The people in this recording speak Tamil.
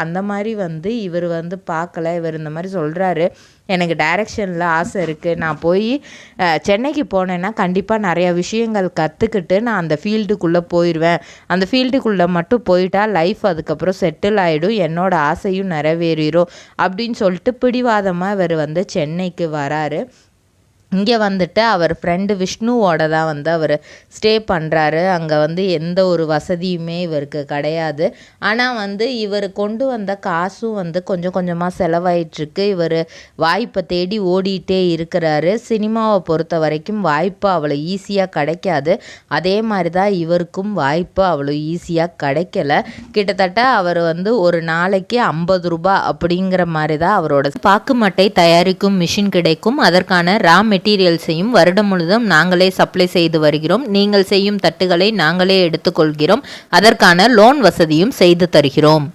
அந்த மாதிரி இவர் பார்க்கல. இவர் இந்த மாதிரி சொல்கிறாரு, எனக்கு டைரக்ஷனில் ஆசை இருக்குது, நான் போய் சென்னைக்கு போனேன்னா கண்டிப்பாக நிறையா விஷயங்கள் கற்றுக்கிட்டு நான் அந்த ஃபீல்டுக்குள்ளே போயிடுவேன். அந்த ஃபீல்டுக்குள்ளே மட்டும் போயிட்டா லைஃப் அதுக்கப்புறம் செட்டில் ஆகிடும், என்னோடய ஆசையும் நிறைவேறிடும் அப்படின்னு சொல்லிட்டு பிடிவாதமாக இவர் சென்னைக்கு வராரு. இங்கே அவர் ஃப்ரெண்டு விஷ்ணுவோட தான் அவர் ஸ்டே பண்ணுறாரு. அங்கே எந்த ஒரு வசதியுமே இவருக்கு கிடையாது. ஆனால் இவர் கொண்டு வந்த காசும் கொஞ்சம் கொஞ்சமாக செலவாயிட்ருக்கு. இவர் வாய்ப்பை தேடி ஓடிட்டே இருக்கிறாரு. சினிமாவை பொறுத்த வரைக்கும் வாய்ப்பு அவ்வளோ ஈஸியாக கிடைக்காது. அதே மாதிரி தான் இவருக்கும் வாய்ப்பு அவ்வளோ ஈஸியாக கிடைக்கல. கிட்டத்தட்ட அவர் ஒரு நாளைக்கு 50 ரூபா அப்படிங்கிற மாதிரி தான் அவரோட பாக்குமட்டை தயாரிக்கும் மிஷின் கிடைக்கும். அதற்கான மெட்டீரியல்ஸையும் வருடம் முழுதும் நாங்களே சப்ளை செய்து வருகிறோம். நீங்கள் செய்யும் தட்டுகளை நாங்களே எடுத்துக்கொள்கிறோம். அதற்கான லோன் வசதியும் செய்து தருகிறோம்.